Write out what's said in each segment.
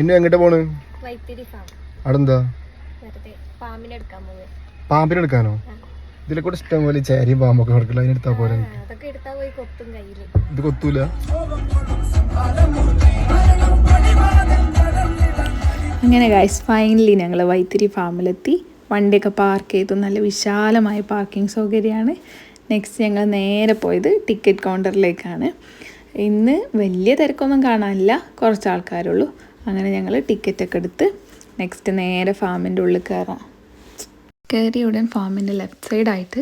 പിന്നെ എങ്ങോട്ട് പോണ്? അവിടെന്താ? പാമ്പിനെടുക്കാനോ? ഇതിലെ കൂടെ ഇഷ്ടം പോലെ ചേരിയും പാമ്പൊക്കെ കിടക്കില്ല, അതിനെടുത്താ പോലെ. ഇത് കൊത്തൂല. അങ്ങനെ ഗൈസ് ഫൈനലി ഞങ്ങൾ വൈത്തിരി ഫാമിലെത്തി. വണ്ടിയൊക്കെ പാർക്ക് ചെയ്തു. നല്ല വിശാലമായ പാർക്കിംഗ് സൗകര്യമാണ്. നെക്സ്റ്റ് ഞങ്ങൾ നേരെ പോയത് ടിക്കറ്റ് കൗണ്ടറിലേക്കാണ്. ഇന്ന് വലിയ തിരക്കൊന്നും കാണാനില്ല, കുറച്ച് ആൾക്കാരുള്ളൂ. അങ്ങനെ ഞങ്ങൾ ടിക്കറ്റൊക്കെ എടുത്ത് നെക്സ്റ്റ് നേരെ ഫാമിൻ്റെ ഉള്ളിൽ കയറിയ ഉടൻ ഫാമിൻ്റെ ലെഫ്റ്റ് സൈഡായിട്ട്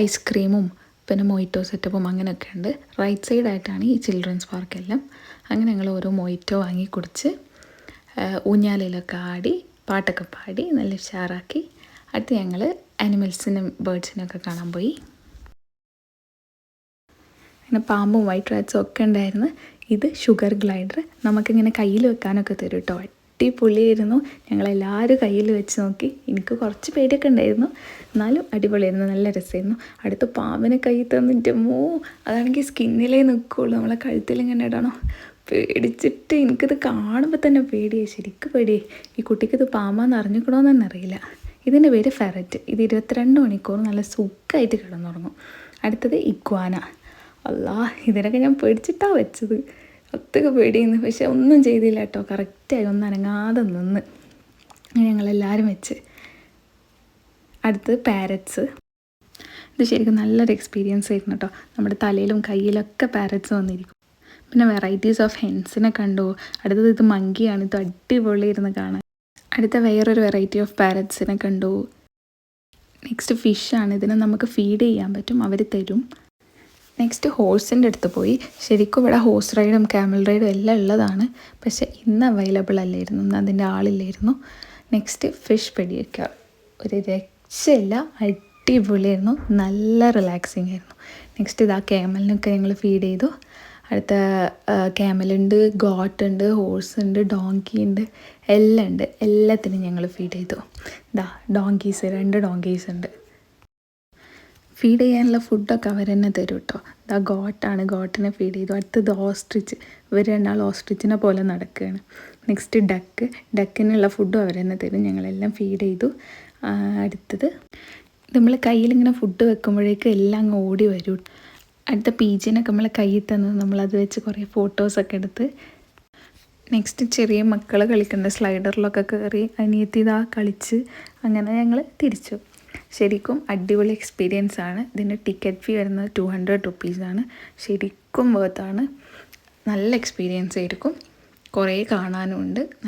ഐസ്ക്രീമും പിന്നെ മൊയ്റ്റോ സെറ്റപ്പും അങ്ങനെയൊക്കെ ഉണ്ട്. റൈറ്റ് സൈഡായിട്ടാണ് ഈ ചിൽഡ്രൻസ് പാർക്കെല്ലാം. അങ്ങനെ ഞങ്ങൾ ഓരോ മൊയ്റ്റോ വാങ്ങി കുടിച്ച് ഊഞ്ഞാലിലൊക്കെ ആടി പാട്ടൊക്കെ പാടി നല്ല ഉഷാറാക്കി. അടുത്ത് ഞങ്ങൾ ആനിമൽസിനും ബേർഡ്സിനൊക്കെ കാണാൻ പോയി. അങ്ങനെ പാമ്പും വൈറ്റ് റാറ്റ്സും ഒക്കെ ഉണ്ടായിരുന്നു. ഇത് ഷുഗർ ഗ്ലൈഡർ, നമുക്കിങ്ങനെ കയ്യിൽ വെക്കാനൊക്കെ തരും കേട്ടോ. അടിപൊളിയായിരുന്നു. ഞങ്ങളെല്ലാവരും കയ്യിൽ വെച്ച് നോക്കി. എനിക്ക് കുറച്ച് പേടിയൊക്കെ ഉണ്ടായിരുന്നു, എന്നാലും അടിപൊളിയായിരുന്നു, നല്ല രസമായിരുന്നു. അടുത്ത പാമ്പിനെ കൈ തന്നിട്ട് അതാണെങ്കിൽ സ്കിന്നിലേ നിൽക്കുള്ളൂ, നമ്മളെ കഴുത്തിലിങ്ങനെ ഇടണം. പേടിച്ചിട്ട് എനിക്കിത് കാണുമ്പോൾ തന്നെ പേടിയായി, ശരിക്കും പേടിയായി. ഈ കുട്ടിക്കിത് പാമ്പാന്ന് അറിഞ്ഞിക്കണമെന്ന് തന്നെ അറിയില്ല. ഇതിൻ്റെ പേര് ഫെററ്റ്. ഇത് 22 മണിക്കൂർ നല്ല സുഖമായിട്ട് കിടന്നുറങ്ങും. അടുത്തത് ഇഗ്വാന. അല്ലാ, ഇതിനൊക്കെ ഞാൻ പേടിച്ചിട്ടാണ് വെച്ചത്. ഒത്തിരി പേടിയുന്നു, പക്ഷെ ഒന്നും ചെയ്തില്ല കേട്ടോ. കറക്റ്റായി ഒന്നും അനങ്ങാതെ നിന്ന് ഞങ്ങളെല്ലാവരും വെച്ച്. അടുത്തത് പാരറ്റ്സ്. ഇത് ശരിക്കും നല്ലൊരു എക്സ്പീരിയൻസ് ആയിരുന്നു കേട്ടോ. നമ്മുടെ തലയിലും കയ്യിലൊക്കെ പാരറ്റ്സ് വന്നിരിക്കും. പിന്നെ വെറൈറ്റീസ് ഓഫ് ഹെൻസിനെ കണ്ടു. അടുത്തത് ഇത് മങ്കിയാണ്. ഇത് അടിപൊളിയായിരുന്നു കാണാൻ. അടുത്ത വേറൊരു വെറൈറ്റി ഓഫ് പാരറ്റ്സിനെ കണ്ടു. നെക്സ്റ്റ് ഫിഷാണ്. ഇതിനെ നമുക്ക് ഫീഡ് ചെയ്യാൻ പറ്റും, അവർ തരും. നെക്സ്റ്റ് ഹോഴ്സിൻ്റെ അടുത്ത് പോയി. ശരിക്കും ഇവിടെ ഹോഴ്സ് റൈഡും ക്യാമൽ റൈഡും എല്ലാം ഉള്ളതാണ്, പക്ഷെ ഇന്ന് അവൈലബിൾ അല്ലായിരുന്നു, ഇന്ന് അതിൻ്റെ ആളില്ലായിരുന്നു. Next fish pedicure. ഒരു രക്ഷയില്ല, അടിപൊളിയായിരുന്നു, നല്ല റിലാക്സിങ് ആയിരുന്നു. നെക്സ്റ്റ് ഇതാ ക്യാമലിനൊക്കെ ഞങ്ങൾ ഫീഡ് ചെയ്തു. അടുത്ത ക്യാമലുണ്ട്, ഗോട്ടുണ്ട്, ഹോഴ്സ് ഉണ്ട്, ഡോങ്കി ഉണ്ട്, എല്ലാം ഉണ്ട്. എല്ലാത്തിനും ഞങ്ങൾ ഫീഡ് ചെയ്തു. ഇതാ ഡോങ്കീസ്, 2 ഡോങ്കീസ് ഉണ്ട്. ഫീഡ് ചെയ്യാനുള്ള ഫുഡൊക്കെ അവർ തന്നെ തരും കേട്ടോ. ഇതാ ഗോട്ടാണ്, ഗോട്ടിനെ ഫീഡ് ചെയ്തു. അടുത്തത് ഓസ്ട്രിച്ച്. ഇവർ 2 ഓസ്ട്രിച്ചിനെ പോലെ നടക്കുകയാണ്. നെക്സ്റ്റ് ഡക്കിനുള്ള ഫുഡും അവർ തന്നെ തരും. ഞങ്ങളെല്ലാം ഫീഡ് ചെയ്തു. അടുത്തത് നമ്മൾ കയ്യിലിങ്ങനെ ഫുഡ് വെക്കുമ്പോഴേക്കും എല്ലാം അങ്ങ് ഓടി വരും. അടുത്ത പീജിനൊക്കെ നമ്മൾ കയ്യിൽ തന്നത്, നമ്മളത് വെച്ച് കുറേ ഫോട്ടോസൊക്കെ എടുത്ത്. നെക്സ്റ്റ് ചെറിയ മക്കൾ കളിക്കേണ്ട സ്ലൈഡറിലൊക്കെ കയറി അനിയത്തി ഇതാ കളിച്ച്. അങ്ങനെ ഞങ്ങൾ തിരിച്ചു. ശരിക്കും അടിപൊളി എക്സ്പീരിയൻസ് ആണ്. ഇതിൻ്റെ ടിക്കറ്റ് ഫീ വരുന്നത് 200 റുപ്പീസാണ്. ശരിക്കും വേർത്താണ്, നല്ല എക്സ്പീരിയൻസ് ആയിരിക്കും. കുറേ കാണാനും ഉണ്ട്.